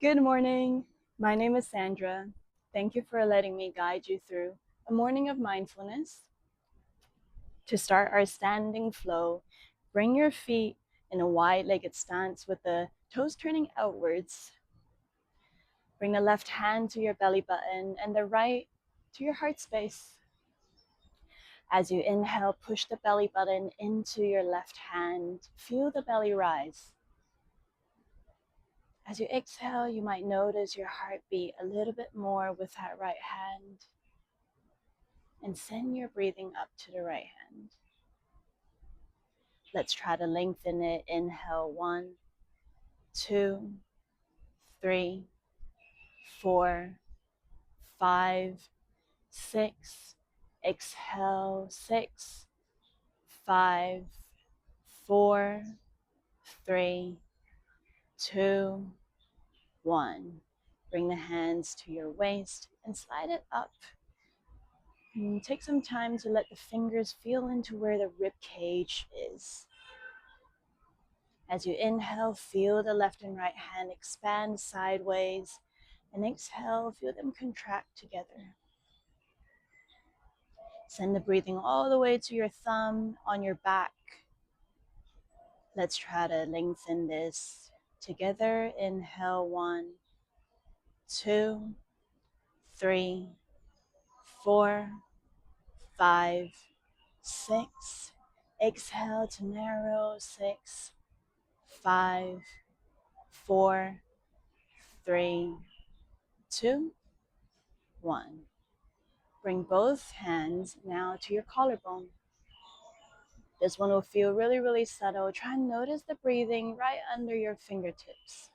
Good morning. My name is Sandra. Thank you for letting me guide you through a morning of mindfulness. To start our standing flow, bring your feet in a wide legged stance with the toes turning outwards. Bring the left hand to your belly button and the right to your heart space. As you inhale, push the belly button into your left hand. Feel the belly rise. As you exhale, you might notice your heartbeat a little bit more with that right hand. And send your breathing up to the right hand. Let's try to lengthen it. Inhale, 1, 2, 3, 4, 5, 6. Exhale, 6, 5, 4, 3, 2, 1. Bring the hands to your waist and slide it up. And take some time to let the fingers feel into where the rib cage is. As you inhale, feel the left and right hand expand sideways, and exhale, feel them contract together. Send the breathing all the way to your thumb on your back. Let's try to lengthen this together. Inhale, 1, 2, 3, 4, 5, 6. Exhale to narrow. 6, 5, 4, 3, 2, 1. Bring both hands now to your collarbone. This one will feel really, really subtle. Try and notice the breathing right under your fingertips.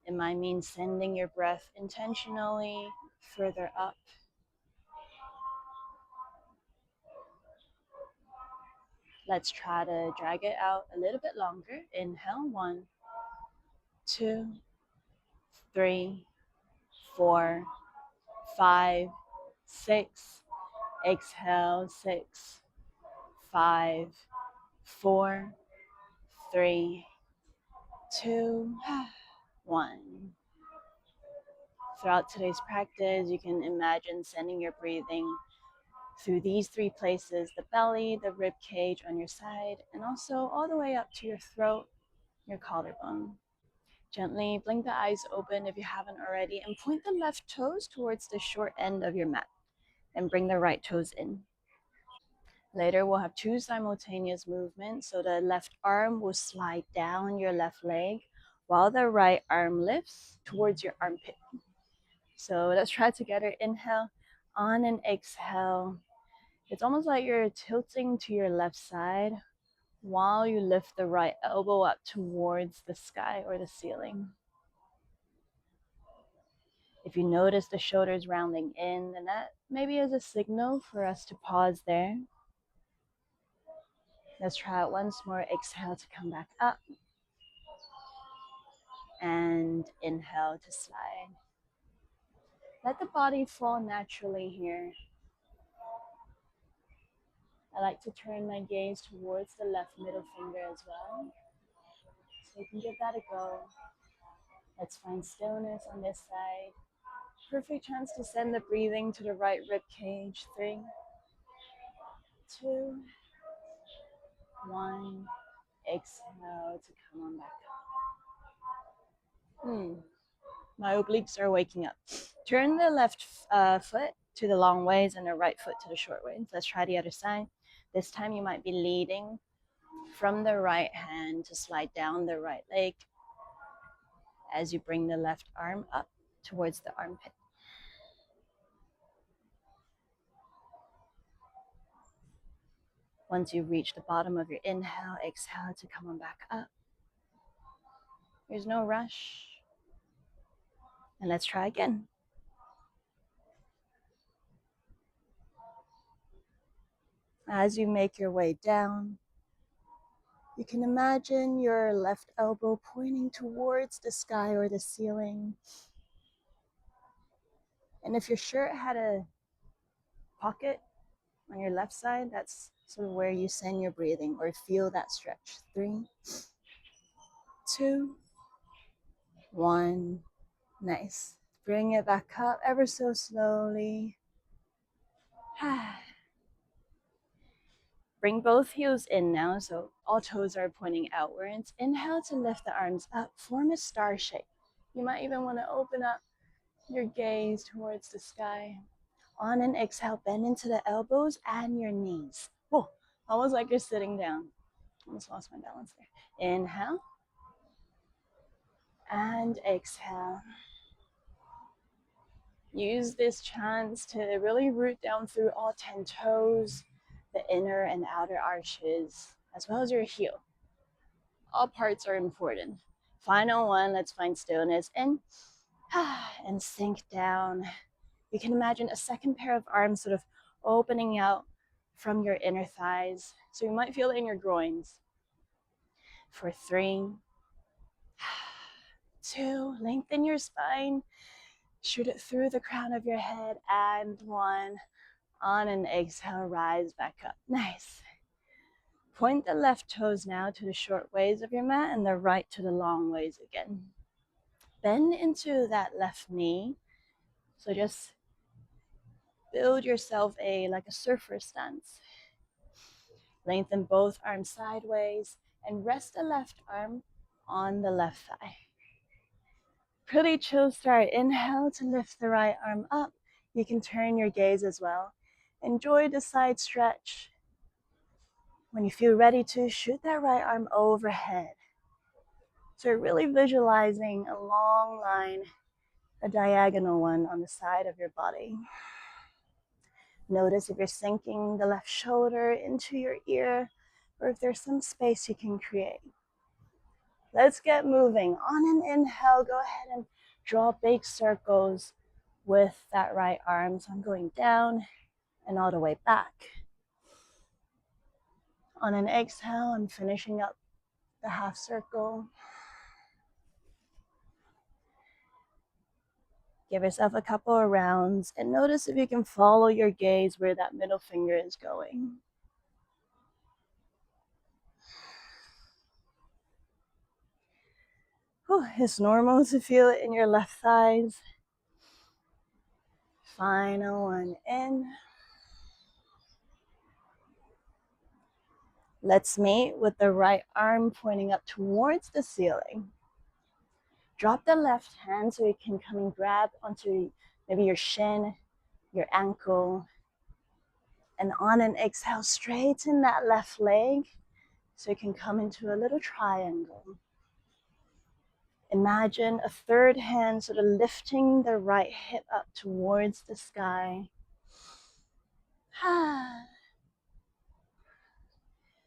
It might mean sending your breath intentionally further up. Let's try to drag it out a little bit longer. Inhale, 1, 2, 3, 4, 5, 6. Exhale, 6, 5, 4, 3, 2, 1. Throughout today's practice, you can imagine sending your breathing through these three places: the belly, the rib cage on your side, and also all the way up to your throat, your collarbone. Gently blink the eyes open if you haven't already, and point the left toes towards the short end of your mat, and bring the right toes in. Later, we'll have two simultaneous movements. So the left arm will slide down your left leg while the right arm lifts towards your armpit. So let's try together. Inhale, on and exhale. It's almost like you're tilting to your left side while you lift the right elbow up towards the sky or the ceiling. If you notice the shoulders rounding in, then that maybe is a signal for us to pause there. Let's try it once more. Exhale to come back up. And inhale to slide. Let the body fall naturally here. I like to turn my gaze towards the left middle finger as well. So you can give that a go. Let's find stillness on this side. Perfect chance to send the breathing to the right rib cage. 3, 2, 1. Exhale to come on back up. My obliques are waking up. Turn the left foot to the long ways and the right foot to the short ways. Let's try the other side. This time you might be leading from the right hand to slide down the right leg as you bring the left arm up towards the armpit. Once you reach the bottom of your inhale, exhale to come on back up. There's no rush. And let's try again. As you make your way down, you can imagine your left elbow pointing towards the sky or the ceiling. And if your shirt had a pocket on your left side, that's sort of where you send your breathing or feel that stretch. 3, 2, 1. Nice. Bring it back up ever so slowly. Bring both heels in now, so all toes are pointing outwards. Inhale to lift the arms up, form a star shape. You might even want to open up your gaze towards the sky. On an exhale, bend into the elbows and your knees. Whoa, almost like you're sitting down. Almost lost my balance there. Inhale and exhale. Use this chance to really root down through all 10 toes, the inner and outer arches, as well as your heel. All parts are important. Final one, let's find stillness and sink down. You can imagine a second pair of arms sort of opening out from your inner thighs. So you might feel it in your groins. For 3, 2, lengthen your spine. Shoot it through the crown of your head, and 1. On an exhale, rise back up. Nice. Point the left toes now to the short ways of your mat and the right to the long ways again. Bend into that left knee. So just build yourself like a surfer stance. Lengthen both arms sideways and rest the left arm on the left thigh. Pretty chill start. Inhale to lift the right arm up. You can turn your gaze as well. Enjoy the side stretch. When you feel ready to, shoot that right arm overhead. So you're really visualizing a long line, a diagonal one on the side of your body. Notice if you're sinking the left shoulder into your ear or if there's some space you can create. Let's get moving. On an inhale, go ahead and draw big circles with that right arm. So I'm going down and all the way back. On an exhale, I'm finishing up the half circle. Give yourself a couple of rounds and notice if you can follow your gaze where that middle finger is going. Whew, it's normal to feel it in your left thighs. Final one in. Let's meet with the right arm pointing up towards the ceiling. Drop the left hand so you can come and grab onto maybe your shin, your ankle. And on an exhale, straighten that left leg so you can come into a little triangle. Imagine a third hand sort of lifting the right hip up towards the sky.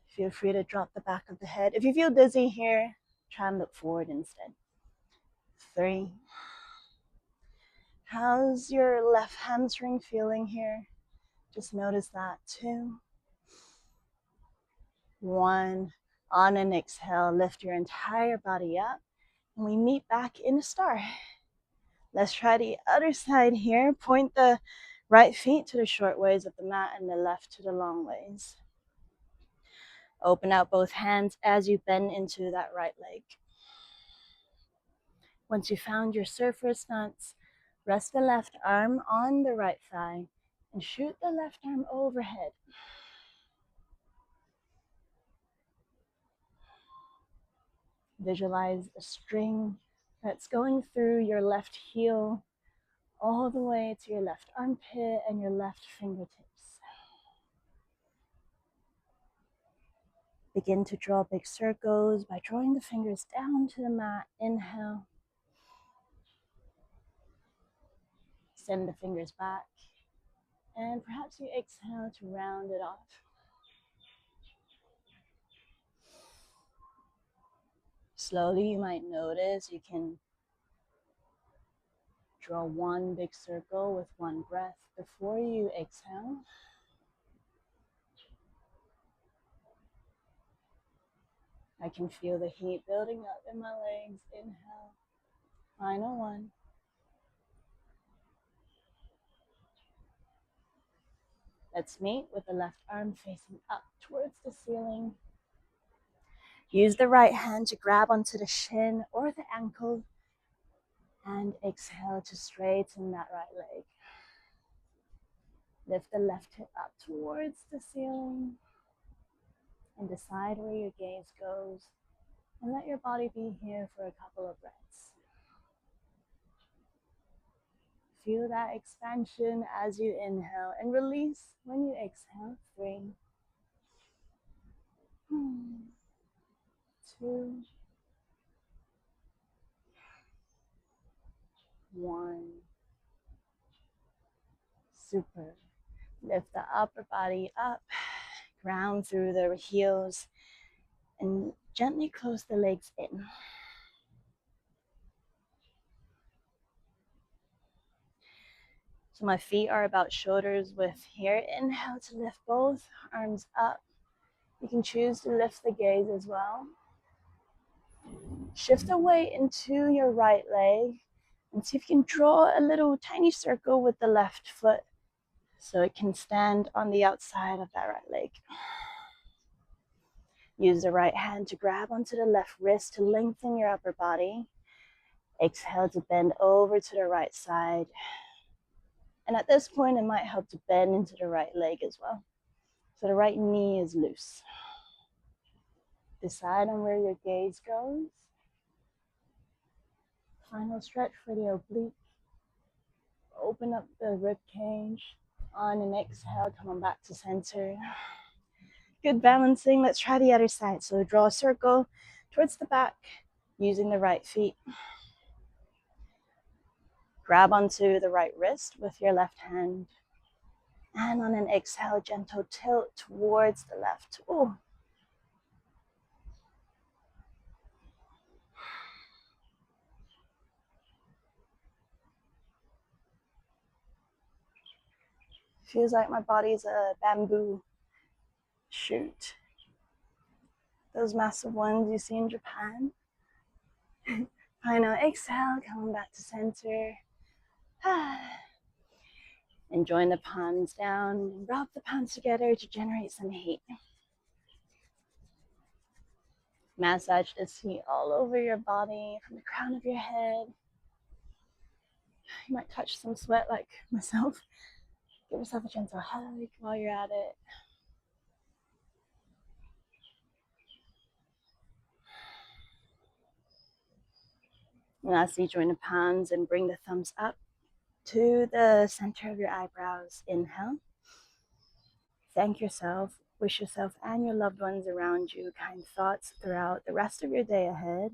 Feel free to drop the back of the head. If you feel dizzy here, try and look forward instead. 3. How's your left hamstring feeling here? Just notice that. 2. 1. On an exhale, lift your entire body up. And we meet back in a star. Let's try the other side here. Point the right feet to the short ways of the mat and the left to the long ways. Open out both hands as you bend into that right leg. Once you found your surfer stance, rest the left arm on the right thigh and shoot the left arm overhead. Visualize a string that's going through your left heel all the way to your left armpit and your left fingertips. Begin to draw big circles by drawing the fingers down to the mat. Inhale. Send the fingers back. And perhaps you exhale to round it off. Slowly, you might notice you can draw one big circle with one breath before you exhale. I can feel the heat building up in my legs. Inhale. Final one. Let's meet with the left arm facing up towards the ceiling. Use the right hand to grab onto the shin or the ankle, and exhale to straighten that right leg. Lift the left hip up towards the ceiling and decide where your gaze goes, and let your body be here for a couple of breaths. Feel that expansion as you inhale and release when you exhale. 3, 2, 1. Super. Lift the upper body up, ground through the heels, and gently close the legs in. So my feet are about shoulders width here. Inhale to lift both arms up. You can choose to lift the gaze as well. Shift the weight into your right leg and see if you can draw a little tiny circle with the left foot so it can stand on the outside of that right leg. Use the right hand to grab onto the left wrist to lengthen your upper body. Exhale to bend over to the right side. And at this point, it might help to bend into the right leg as well. So the right knee is loose. Decide on where your gaze goes. Final stretch for the oblique. Open up the rib cage. On an exhale, come on back to center. Good balancing. Let's try the other side. So draw a circle towards the back using the right feet. Grab onto the right wrist with your left hand. And on an exhale, gentle tilt towards the left. Ooh. Feels like my body's a bamboo shoot. Those massive ones you see in Japan. Final exhale, coming back to center. And join the palms down and rub the palms together to generate some heat. Massage this heat all over your body, from the crown of your head. You might touch some sweat like myself. Give yourself a gentle hug while you're at it. And lastly, join the palms and bring the thumbs up to the center of your eyebrows. Inhale. Thank yourself, wish yourself and your loved ones around you kind thoughts throughout the rest of your day ahead.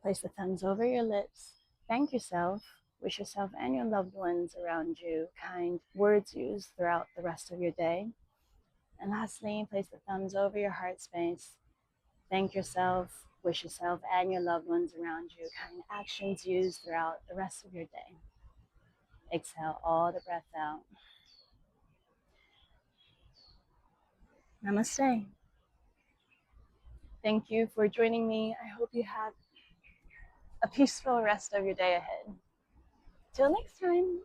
Place the thumbs over your lips. Thank yourself, wish yourself and your loved ones around you kind words used throughout the rest of your day. And lastly, place the thumbs over your heart space. Thank yourself, wish yourself and your loved ones around you kind actions used throughout the rest of your day. Exhale all the breath out. Namaste. Thank you for joining me. I hope you have a peaceful rest of your day ahead. Till next time.